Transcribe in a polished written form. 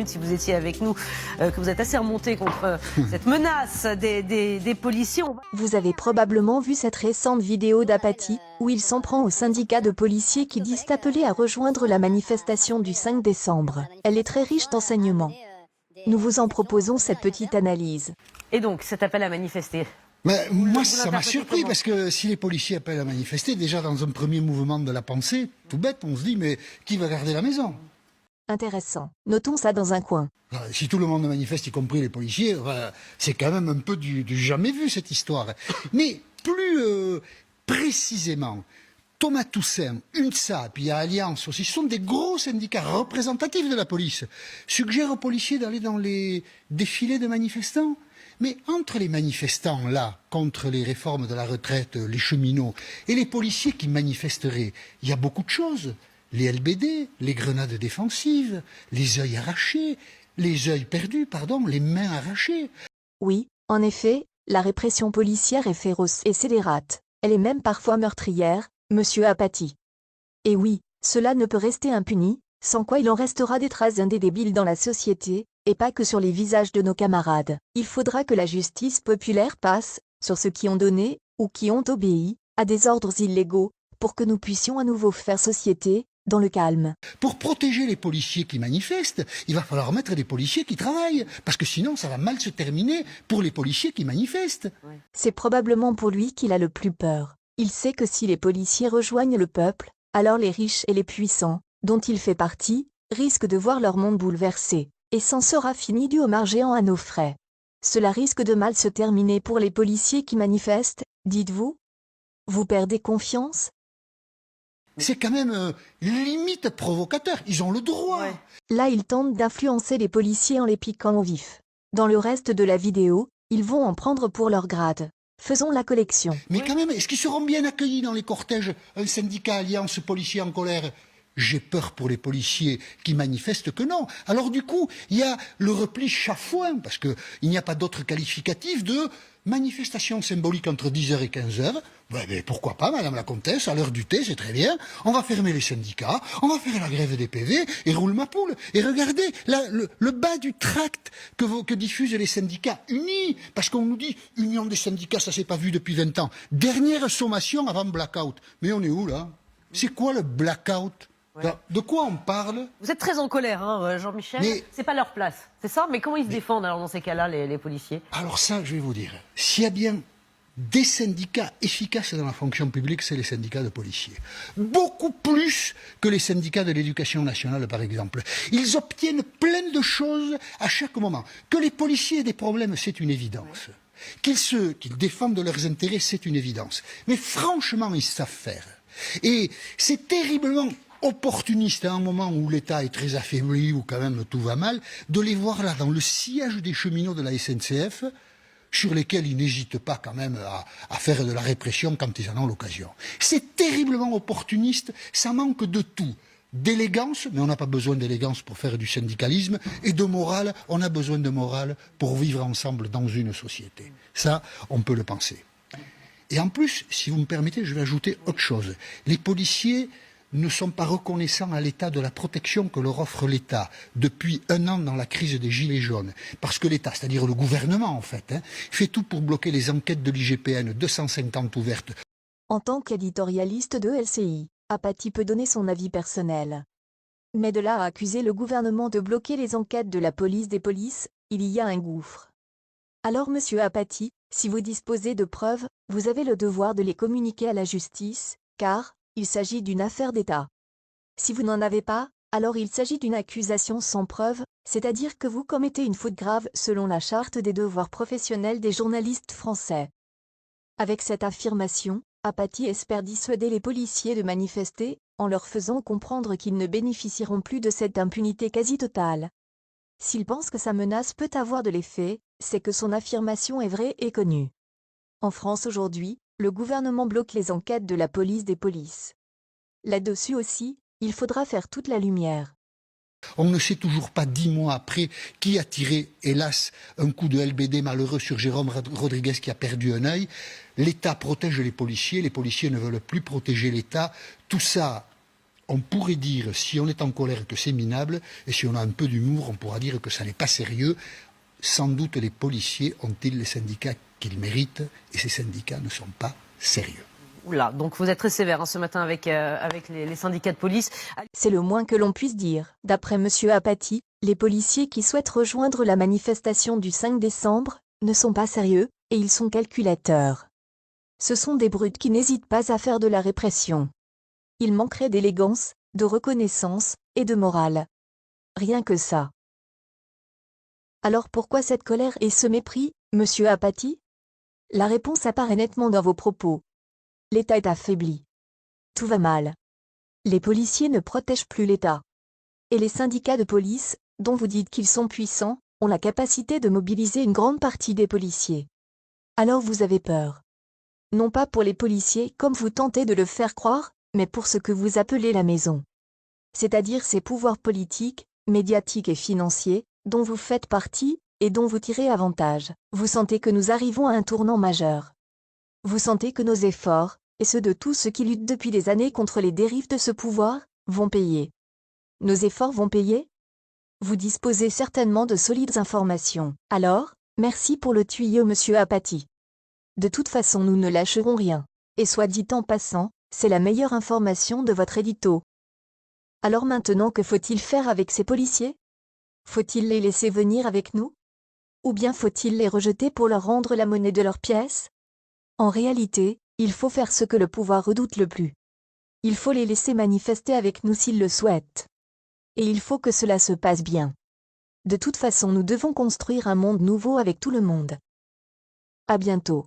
si vous étiez avec nous, que vous êtes assez remonté contre cette menace des policiers. Vous avez probablement vu cette récente vidéo d'Apathy, où il s'en prend aux syndicats de policiers qui disent appeler à rejoindre la manifestation du 5 décembre. Elle est très riche d'enseignements. Nous vous en proposons cette petite analyse. Et donc, cet appel à manifester, mais moi, ça m'a surpris parce que si les policiers appellent à manifester, déjà dans un premier mouvement de la pensée, tout bête, on se dit mais qui va garder la maison? Intéressant. Notons ça dans un coin. Si tout le monde manifeste, y compris les policiers, c'est quand même un peu du jamais vu cette histoire. Mais plus précisément, Thomas Toussaint, UNSA, puis il y a Alliance aussi, ce sont des gros syndicats représentatifs de la police, suggèrent aux policiers d'aller dans les défilés de manifestants. Mais entre les manifestants, là, contre les réformes de la retraite, les cheminots, et les policiers qui manifesteraient, il y a beaucoup de choses. Les LBD, les grenades défensives, les œils arrachés, les œils perdus, pardon, les mains arrachées. Oui, en effet, la répression policière est féroce et scélérate. Elle est même parfois meurtrière, monsieur Apathy. Et oui, cela ne peut rester impuni, sans quoi il en restera des traces indélébiles dans la société, et pas que sur les visages de nos camarades. Il faudra que la justice populaire passe, sur ceux qui ont donné, ou qui ont obéi, à des ordres illégaux, pour que nous puissions à nouveau faire société, dans le calme. Pour protéger les policiers qui manifestent, il va falloir mettre des policiers qui travaillent, parce que sinon ça va mal se terminer pour les policiers qui manifestent. C'est probablement pour lui qu'il a le plus peur. Il sait que si les policiers rejoignent le peuple, alors les riches et les puissants, dont il fait partie, risquent de voir leur monde bouleversé, et s'en sera fini du homard géant à nos frais. Cela risque de mal se terminer pour les policiers qui manifestent, dites-vous? Vous perdez confiance? C'est quand même limite provocateur, ils ont le droit. Ouais. Là, ils tentent d'influencer les policiers en les piquant au vif. Dans le reste de la vidéo, ils vont en prendre pour leur grade. Faisons la collection. Mais quand même, est-ce qu'ils seront bien accueillis dans les cortèges? Un syndicat Alliance policiers en colère? J'ai peur pour les policiers qui manifestent que non. Alors du coup, il y a le repli chafouin, parce qu'il n'y a pas d'autre qualificatif de manifestation symbolique entre 10h et 15h. Ben, pourquoi pas, madame la comtesse, à l'heure du thé, c'est très bien. On va fermer les syndicats, on va faire la grève des PV, et roule ma poule. Et regardez, là, le bas du tract que diffusent les syndicats unis, parce qu'on nous dit, union des syndicats, ça s'est pas vu depuis 20 ans. Dernière sommation avant blackout. Mais on est où, là? C'est quoi le blackout? Ouais. De quoi on parle? Vous êtes très en colère, hein, Jean-Michel. Mais... c'est pas leur place, c'est ça? Mais comment ils se défendent alors dans ces cas-là, les policiers? Alors ça, je vais vous dire, s'il y a bien des syndicats efficaces dans la fonction publique, c'est les syndicats de policiers. Beaucoup plus que les syndicats de l'éducation nationale, par exemple. Ils obtiennent plein de choses à chaque moment. Que les policiers aient des problèmes, c'est une évidence. Ouais. Qu'ils défendent leurs intérêts, c'est une évidence. Mais franchement, ils savent faire. Et c'est terriblement opportuniste à un moment où l'État est très affaibli, où quand même tout va mal, de les voir là dans le sillage des cheminots de la SNCF, sur lesquels ils n'hésitent pas quand même à faire de la répression quand ils en ont l'occasion. C'est terriblement opportuniste, ça manque de tout. D'élégance, mais on n'a pas besoin d'élégance pour faire du syndicalisme, et de morale, on a besoin de morale pour vivre ensemble dans une société. Ça, on peut le penser. Et en plus, si vous me permettez, je vais ajouter autre chose. Les policiers ne sont pas reconnaissants à l'État de la protection que leur offre l'État depuis 1 an dans la crise des Gilets jaunes. Parce que l'État, c'est-à-dire le gouvernement en fait, fait tout pour bloquer les enquêtes de l'IGPN, 250 ouvertes. En tant qu'éditorialiste de LCI, Apathy peut donner son avis personnel. Mais de là à accuser le gouvernement de bloquer les enquêtes de la police des polices, il y a un gouffre. Alors monsieur Apathy, si vous disposez de preuves, vous avez le devoir de les communiquer à la justice, car il s'agit d'une affaire d'État. Si vous n'en avez pas, alors il s'agit d'une accusation sans preuve, c'est-à-dire que vous commettez une faute grave selon la charte des devoirs professionnels des journalistes français. Avec cette affirmation, Apathy espère dissuader les policiers de manifester, en leur faisant comprendre qu'ils ne bénéficieront plus de cette impunité quasi totale. S'il pense que sa menace peut avoir de l'effet, c'est que son affirmation est vraie et connue. En France aujourd'hui, le gouvernement bloque les enquêtes de la police des polices. Là-dessus aussi, il faudra faire toute la lumière. On ne sait toujours pas 10 mois après qui a tiré, hélas, un coup de LBD malheureux sur Jérôme Rodriguez qui a perdu un œil. L'État protège les policiers ne veulent plus protéger l'État. Tout ça on pourrait dire, si on est en colère, que c'est minable, et si on a un peu d'humour, on pourra dire que ça n'est pas sérieux. Sans doute les policiers ont-ils les syndicats qu'ils méritent, et ces syndicats ne sont pas sérieux. Oula, donc vous êtes très sévère ce matin avec les syndicats de police. C'est le moins que l'on puisse dire. D'après M. Apathy, les policiers qui souhaitent rejoindre la manifestation du 5 décembre ne sont pas sérieux, et ils sont calculateurs. Ce sont des brutes qui n'hésitent pas à faire de la répression. Ils manqueraient d'élégance, de reconnaissance et de morale. Rien que ça. Alors pourquoi cette colère et ce mépris, M. Apathy? La réponse apparaît nettement dans vos propos. L'État est affaibli. Tout va mal. Les policiers ne protègent plus l'État. Et les syndicats de police, dont vous dites qu'ils sont puissants, ont la capacité de mobiliser une grande partie des policiers. Alors vous avez peur. Non pas pour les policiers comme vous tentez de le faire croire, mais pour ce que vous appelez la maison. C'est-à-dire ces pouvoirs politiques, médiatiques et financiers, dont vous faites partie, et dont vous tirez avantage. Vous sentez que nous arrivons à un tournant majeur. Vous sentez que nos efforts, et ceux de tous ceux qui luttent depuis des années contre les dérives de ce pouvoir, vont payer. Nos efforts vont payer? Vous disposez certainement de solides informations. Alors, merci pour le tuyau, monsieur Apathy. De toute façon, nous ne lâcherons rien. Et soit dit en passant, c'est la meilleure information de votre édito. Alors maintenant, que faut-il faire avec ces policiers? Faut-il les laisser venir avec nous? Ou bien faut-il les rejeter pour leur rendre la monnaie de leurs pièces? En réalité, il faut faire ce que le pouvoir redoute le plus. Il faut les laisser manifester avec nous s'ils le souhaitent. Et il faut que cela se passe bien. De toute façon, nous devons construire un monde nouveau avec tout le monde. À bientôt.